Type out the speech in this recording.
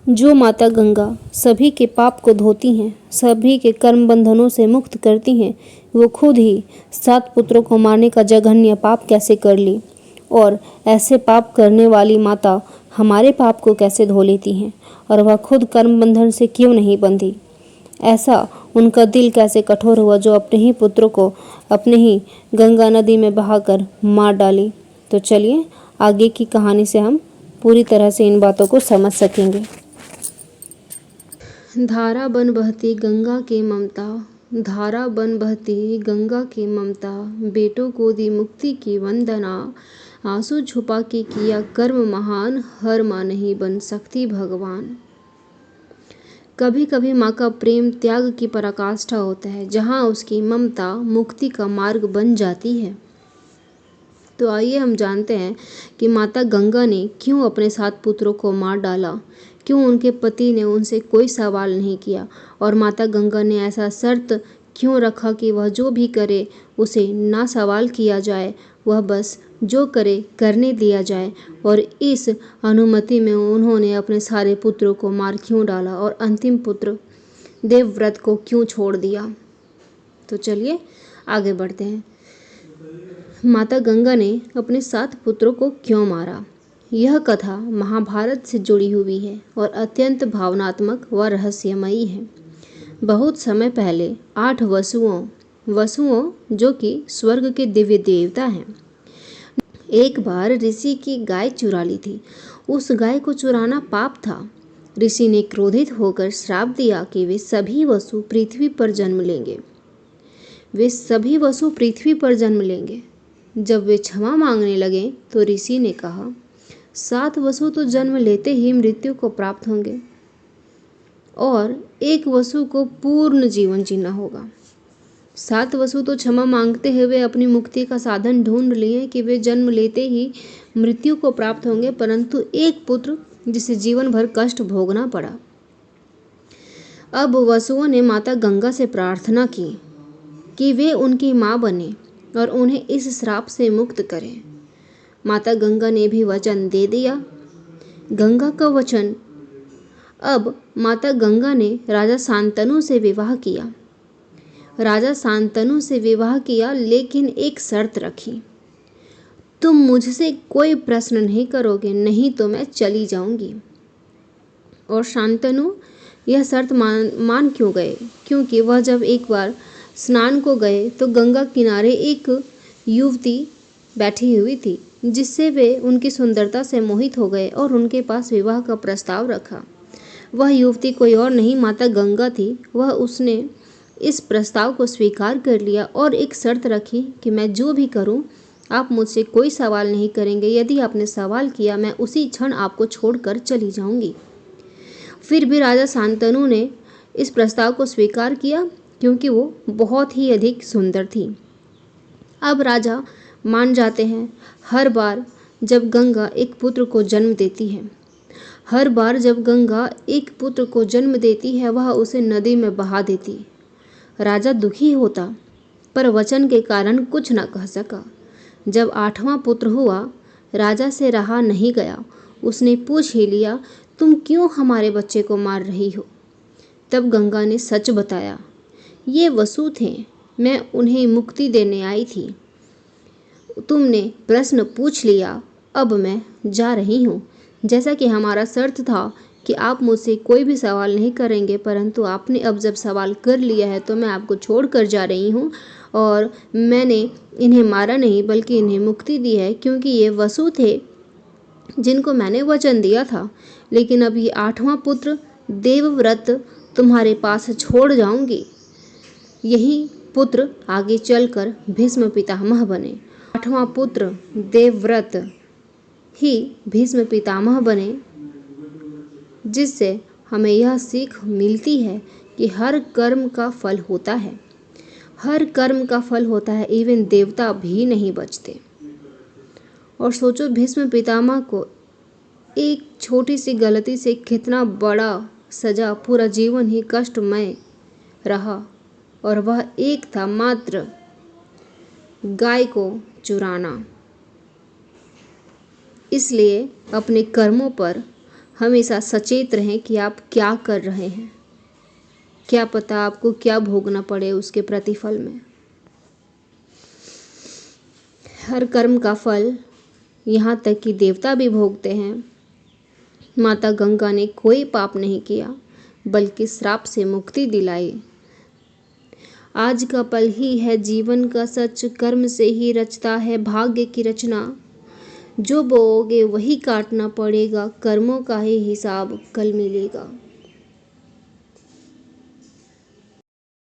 जो माता गंगा सभी के पाप को धोती हैं, सभी के कर्म बंधनों से मुक्त करती हैं, वो खुद ही 7 पुत्रों को मारने का जघन्य पाप कैसे कर ली, और ऐसे पाप करने वाली माता हमारे पाप को कैसे धो लेती हैं, और वह खुद कर्म बंधन से क्यों नहीं बंधी। ऐसा उनका दिल कैसे कठोर हुआ जो अपने ही पुत्रों को अपने ही गंगा नदी में बहाकर मार डाली। तो चलिए आगे की कहानी से हम पूरी तरह से इन बातों को समझ सकेंगे। धारा बन बहती गंगा की ममता, धारा बन बहती गंगा की ममता, बेटों को दी मुक्ति की वंदना, आंसू छुपा के किया कर्म महान, हर माँ नहीं बन सकती भगवान। कभी कभी माँ का प्रेम त्याग की पराकाष्ठा होता है, जहाँ उसकी ममता मुक्ति का मार्ग बन जाती है। तो आइए हम जानते हैं कि माता गंगा ने क्यों अपने 7 पुत्रों को मार डाला, क्यों उनके पति ने उनसे कोई सवाल नहीं किया, और माता गंगा ने ऐसा शर्त क्यों रखा कि वह जो भी करे उसे ना सवाल किया जाए, वह बस जो करे करने दिया जाए। और इस अनुमति में उन्होंने अपने सारे पुत्रों को मार क्यों डाला और अंतिम पुत्र देवव्रत को क्यों छोड़ दिया। तो चलिए आगे बढ़ते हैं। माता गंगा ने अपने 7 पुत्रों को क्यों मारा। यह कथा महाभारत से जुड़ी हुई है और अत्यंत भावनात्मक व रहस्यमयी है। बहुत समय पहले 8 वसुओं जो कि स्वर्ग के दिव्य देवता हैं, एक बार ऋषि की गाय चुरा ली थी। उस गाय को चुराना पाप था। ऋषि ने क्रोधित होकर श्राप दिया कि वे सभी वसु पृथ्वी पर जन्म लेंगे। जब वे क्षमा मांगने लगे तो ऋषि ने कहा, 7 वसु तो जन्म लेते ही मृत्यु को प्राप्त होंगे और 1 वसु को पूर्ण जीवन जीना होगा। 7 वसु तो क्षमा मांगते हुए अपनी मुक्ति का साधन ढूंढ लिए कि वे जन्म लेते ही मृत्यु को प्राप्त होंगे, परंतु 1 पुत्र जिसे जीवन भर कष्ट भोगना पड़ा। अब वसुओं ने माता गंगा से प्रार्थना की कि वे उनकी माँ बने और उन्हें इस श्राप से मुक्त करें। माता गंगा ने भी वचन दे दिया। गंगा का वचन। अब माता गंगा ने राजा शांतनु से विवाह किया, लेकिन एक शर्त रखी, तुम मुझसे कोई प्रश्न नहीं करोगे, नहीं तो मैं चली जाऊंगी। और शांतनु यह शर्त मान क्यों गए, क्योंकि वह जब एक बार स्नान को गए तो गंगा किनारे एक युवती बैठी हुई थी, जिससे वे उनकी सुंदरता से मोहित हो गए और उनके पास विवाह का प्रस्ताव रखा। वह युवती कोई और नहीं माता गंगा थी। उसने इस प्रस्ताव को स्वीकार कर लिया और एक शर्त रखी कि मैं जो भी करूं, आप मुझसे कोई सवाल नहीं करेंगे। यदि आपने सवाल किया, मैं उसी क्षण आपको छोड़कर चली जाऊंगी। फिर भी राजा शांतनु ने इस प्रस्ताव को स्वीकार किया, क्योंकि वो बहुत ही अधिक सुंदर थी। अब राजा मान जाते हैं। हर बार जब गंगा एक पुत्र को जन्म देती है, वह उसे नदी में बहा देती। राजा दुखी होता, पर वचन के कारण कुछ न कह सका। जब 8वां पुत्र हुआ, राजा से रहा नहीं गया। उसने पूछ ही लिया, तुम क्यों हमारे बच्चे को मार रही हो। तब गंगा ने सच बताया, ये वसु थे, मैं उन्हें मुक्ति देने आई थी। तुमने प्रश्न पूछ लिया, अब मैं जा रही हूँ। जैसा कि हमारा शर्त था कि आप मुझसे कोई भी सवाल नहीं करेंगे, परंतु आपने अब जब सवाल कर लिया है तो मैं आपको छोड़कर जा रही हूँ। और मैंने इन्हें मारा नहीं, बल्कि इन्हें मुक्ति दी है, क्योंकि ये वसु थे जिनको मैंने वचन दिया था। लेकिन अब ये 8वां पुत्र देवव्रत तुम्हारे पास छोड़ जाऊंगी। यही पुत्र आगे चलकर भीष्म पितामह बने। 8वां पुत्र देवव्रत ही भीष्म पितामह बने, जिससे हमें यह सीख मिलती है कि हर कर्म का फल होता है। इवन देवता भी नहीं बचते। और सोचो, भीष्म पितामह को एक छोटी सी गलती से कितना बड़ा सजा, पूरा जीवन ही कष्टमय रहा, और वह एक था मात्र गाय को चुराना। इसलिए अपने कर्मों पर हमेशा सचेत रहें कि आप क्या कर रहे हैं। क्या पता आपको क्या भोगना पड़े उसके प्रतिफल में। हर कर्म का फल यहाँ तक कि देवता भी भोगते हैं। माता गंगा ने कोई पाप नहीं किया, बल्कि श्राप से मुक्ति दिलाई। आज का पल ही है जीवन का सच, कर्म से ही रचता है भाग्य की रचना। जो बोओगे वही काटना पड़ेगा, कर्मों का ही हिसाब कल मिलेगा।